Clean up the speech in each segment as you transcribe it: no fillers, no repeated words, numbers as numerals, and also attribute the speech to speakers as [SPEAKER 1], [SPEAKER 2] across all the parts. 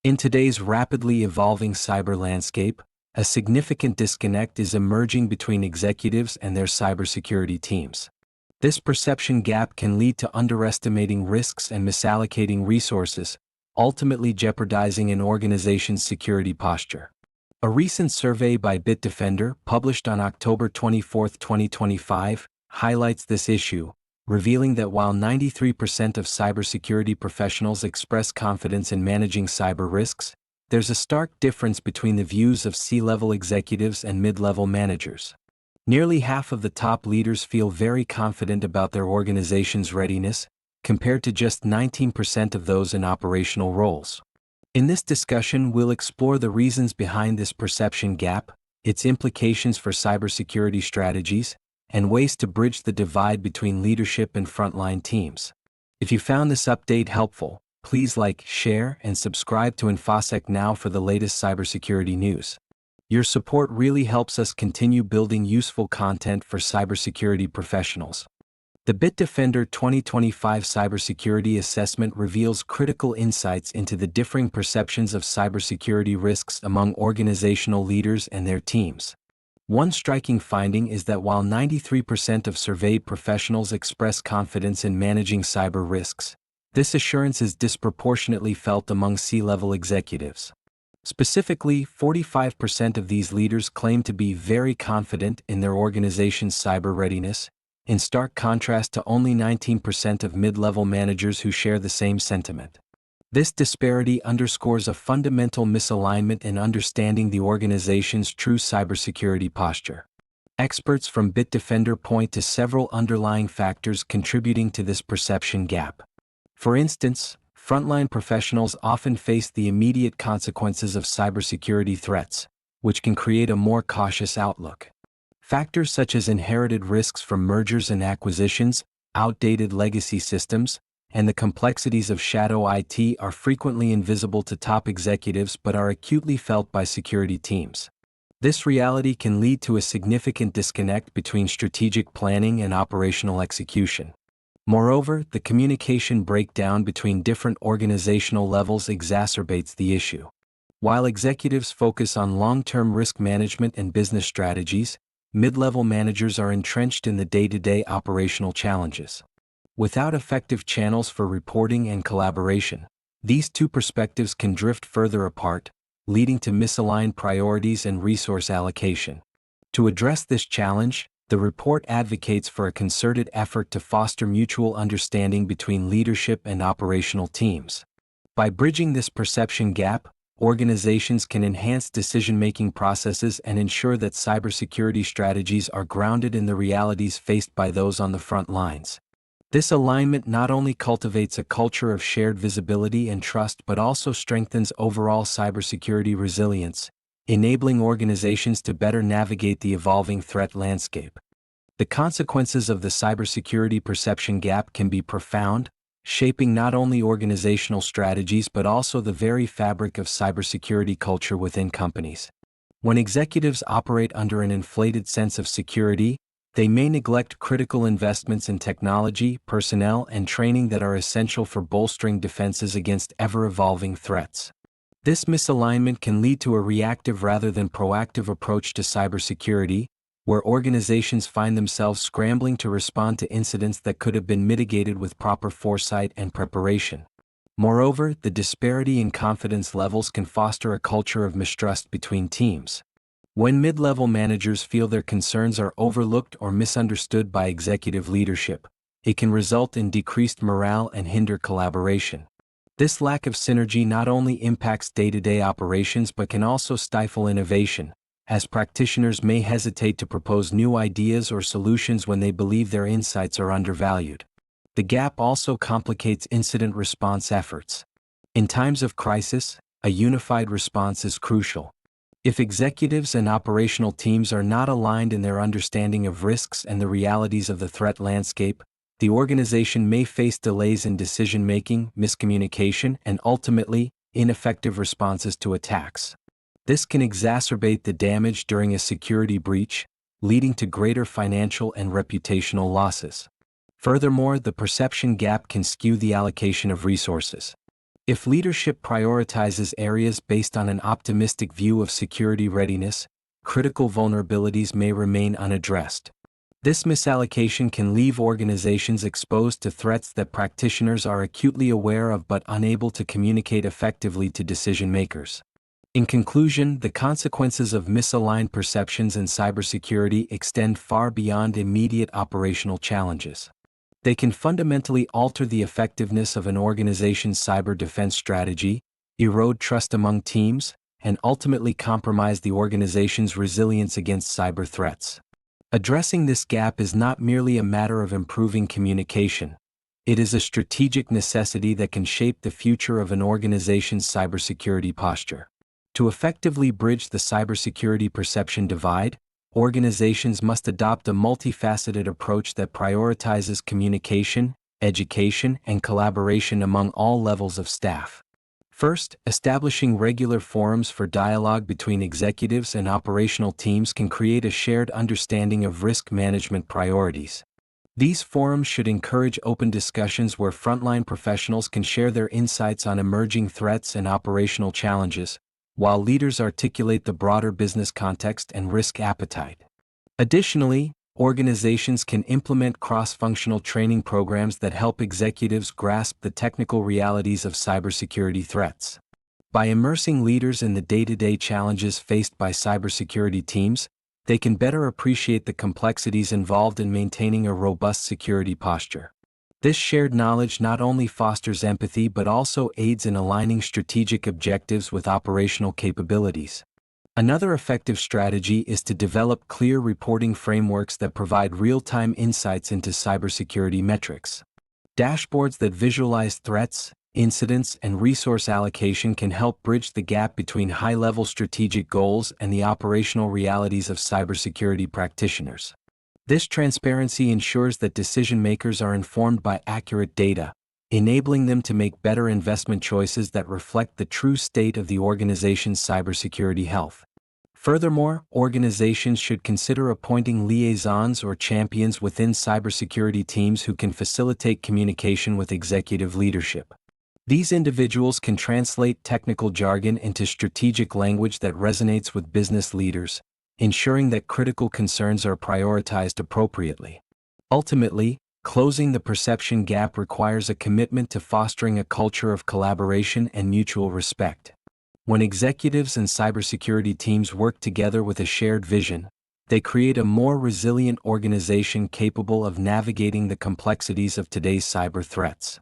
[SPEAKER 1] In today's rapidly evolving cyber landscape, a significant disconnect is emerging between executives and their cybersecurity teams. This perception gap can lead to underestimating risks and misallocating resources, ultimately jeopardizing an organization's security posture. A recent survey by Bitdefender, published on October 24, 2025, highlights this issue, revealing that while 93% of cybersecurity professionals express confidence in managing cyber risks, there's a stark difference between the views of C-level executives and mid-level managers. Nearly half of the top leaders feel very confident about their organization's readiness, compared to just 19% of those in operational roles. In this discussion, we'll explore the reasons behind this perception gap, its implications for cybersecurity strategies, and ways to bridge the divide between leadership and frontline teams. If you found this update helpful, please like, share, and subscribe to InfoSec Now for the latest cybersecurity news. Your support really helps us continue building useful content for cybersecurity professionals. The Bitdefender 2025 Cybersecurity Assessment reveals critical insights into the differing perceptions of cybersecurity risks among organizational leaders and their teams. One striking finding is that while 93% of surveyed professionals express confidence in managing cyber risks, this assurance is disproportionately felt among C-level executives. Specifically, 45% of these leaders claim to be very confident in their organization's cyber readiness, in stark contrast to only 19% of mid-level managers who share the same sentiment. This disparity underscores a fundamental misalignment in understanding the organization's true cybersecurity posture. Experts from Bitdefender point to several underlying factors contributing to this perception gap. For instance, frontline professionals often face the immediate consequences of cybersecurity threats, which can create a more cautious outlook. Factors such as inherited risks from mergers and acquisitions, outdated legacy systems, and the complexities of shadow IT are frequently invisible to top executives but are acutely felt by security teams. This reality can lead to a significant disconnect between strategic planning and operational execution. Moreover, the communication breakdown between different organizational levels exacerbates the issue. While executives focus on long-term risk management and business strategies, mid-level managers are entrenched in the day-to-day operational challenges. Without effective channels for reporting and collaboration, these two perspectives can drift further apart, leading to misaligned priorities and resource allocation. To address this challenge, the report advocates for a concerted effort to foster mutual understanding between leadership and operational teams. By bridging this perception gap, organizations can enhance decision-making processes and ensure that cybersecurity strategies are grounded in the realities faced by those on the front lines. This alignment not only cultivates a culture of shared visibility and trust but also strengthens overall cybersecurity resilience, enabling organizations to better navigate the evolving threat landscape. The consequences of the cybersecurity perception gap can be profound, shaping not only organizational strategies but also the very fabric of cybersecurity culture within companies. When executives operate under an inflated sense of security, they may neglect critical investments in technology, personnel, and training that are essential for bolstering defenses against ever-evolving threats. This misalignment can lead to a reactive rather than proactive approach to cybersecurity, where organizations find themselves scrambling to respond to incidents that could have been mitigated with proper foresight and preparation. Moreover, the disparity in confidence levels can foster a culture of mistrust between teams. When mid-level managers feel their concerns are overlooked or misunderstood by executive leadership, it can result in decreased morale and hinder collaboration. This lack of synergy not only impacts day-to-day operations but can also stifle innovation, as practitioners may hesitate to propose new ideas or solutions when they believe their insights are undervalued. The gap also complicates incident response efforts. In times of crisis, a unified response is crucial. If executives and operational teams are not aligned in their understanding of risks and the realities of the threat landscape, the organization may face delays in decision-making, miscommunication, and ultimately, ineffective responses to attacks. This can exacerbate the damage during a security breach, leading to greater financial and reputational losses. Furthermore, the perception gap can skew the allocation of resources. If leadership prioritizes areas based on an optimistic view of security readiness, critical vulnerabilities may remain unaddressed. This misallocation can leave organizations exposed to threats that practitioners are acutely aware of but unable to communicate effectively to decision makers. In conclusion, the consequences of misaligned perceptions in cybersecurity extend far beyond immediate operational challenges. They can fundamentally alter the effectiveness of an organization's cyber defense strategy, erode trust among teams, and ultimately compromise the organization's resilience against cyber threats. Addressing this gap is not merely a matter of improving communication. It is a strategic necessity that can shape the future of an organization's cybersecurity posture. To effectively bridge the cybersecurity perception divide, organizations must adopt a multifaceted approach that prioritizes communication, education, and collaboration among all levels of staff. First, establishing regular forums for dialogue between executives and operational teams can create a shared understanding of risk management priorities. These forums should encourage open discussions where frontline professionals can share their insights on emerging threats and operational challenges, while leaders articulate the broader business context and risk appetite. Additionally, organizations can implement cross-functional training programs that help executives grasp the technical realities of cybersecurity threats. By immersing leaders in the day-to-day challenges faced by cybersecurity teams, they can better appreciate the complexities involved in maintaining a robust security posture. This shared knowledge not only fosters empathy but also aids in aligning strategic objectives with operational capabilities. Another effective strategy is to develop clear reporting frameworks that provide real-time insights into cybersecurity metrics. Dashboards that visualize threats, incidents, and resource allocation can help bridge the gap between high-level strategic goals and the operational realities of cybersecurity practitioners. This transparency ensures that decision-makers are informed by accurate data, enabling them to make better investment choices that reflect the true state of the organization's cybersecurity health. Furthermore, organizations should consider appointing liaisons or champions within cybersecurity teams who can facilitate communication with executive leadership. These individuals can translate technical jargon into strategic language that resonates with business leaders, ensuring that critical concerns are prioritized appropriately. Ultimately, closing the perception gap requires a commitment to fostering a culture of collaboration and mutual respect. When executives and cybersecurity teams work together with a shared vision, they create a more resilient organization capable of navigating the complexities of today's cyber threats.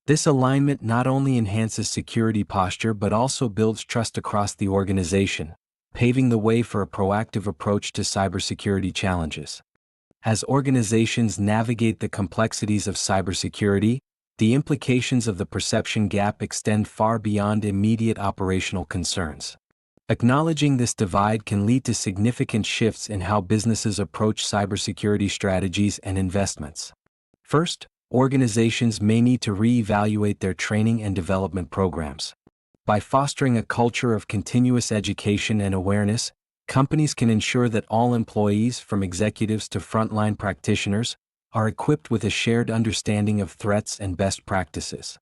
[SPEAKER 1] This alignment not only enhances security posture but also builds trust across the organization, paving the way for a proactive approach to cybersecurity challenges. As organizations navigate the complexities of cybersecurity, the implications of the perception gap extend far beyond immediate operational concerns. Acknowledging this divide can lead to significant shifts in how businesses approach cybersecurity strategies and investments. First, organizations may need to reevaluate their training and development programs. By fostering a culture of continuous education and awareness, companies can ensure that all employees, from executives to frontline practitioners, are equipped with a shared understanding of threats and best practices.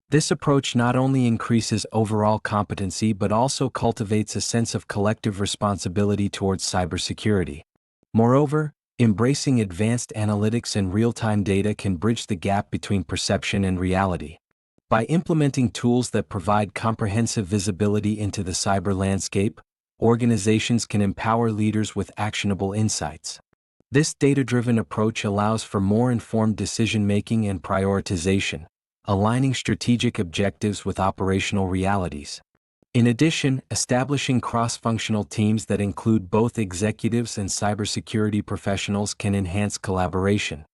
[SPEAKER 1] This approach not only increases overall competency but also cultivates a sense of collective responsibility towards cybersecurity. Moreover, embracing advanced analytics and real-time data can bridge the gap between perception and reality. By implementing tools that provide comprehensive visibility into the cyber landscape, organizations can empower leaders with actionable insights. This data-driven approach allows for more informed decision-making and prioritization, aligning strategic objectives with operational realities. In addition, establishing cross-functional teams that include both executives and cybersecurity professionals can enhance collaboration.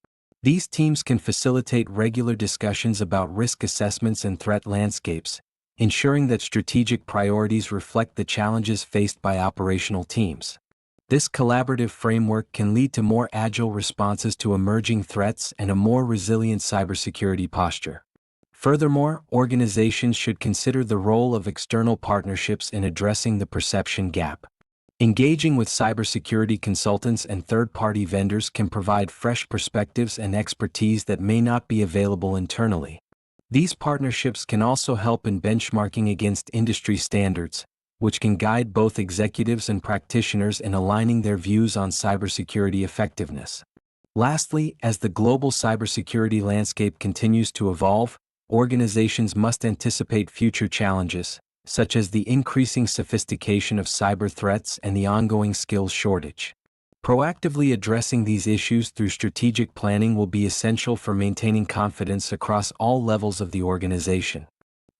[SPEAKER 1] These teams can facilitate regular discussions about risk assessments and threat landscapes, ensuring that strategic priorities reflect the challenges faced by operational teams. This collaborative framework can lead to more agile responses to emerging threats and a more resilient cybersecurity posture. Furthermore, organizations should consider the role of external partnerships in addressing the perception gap. Engaging with cybersecurity consultants and third-party vendors can provide fresh perspectives and expertise that may not be available internally. These partnerships can also help in benchmarking against industry standards, which can guide both executives and practitioners in aligning their views on cybersecurity effectiveness. Lastly, as the global cybersecurity landscape continues to evolve, organizations must anticipate future challenges, such as the increasing sophistication of cyber threats and the ongoing skills shortage. Proactively addressing these issues through strategic planning will be essential for maintaining confidence across all levels of the organization.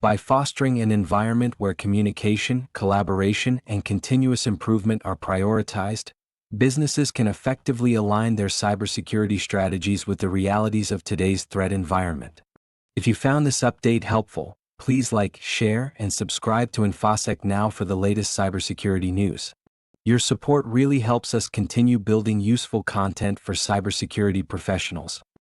[SPEAKER 1] By fostering an environment where communication, collaboration, and continuous improvement are prioritized, businesses can effectively align their cybersecurity strategies with the realities of today's threat environment. If you found this update helpful, please like, share, and subscribe to InfoSec Now for the latest cybersecurity news. Your support really helps us continue building useful content for cybersecurity professionals.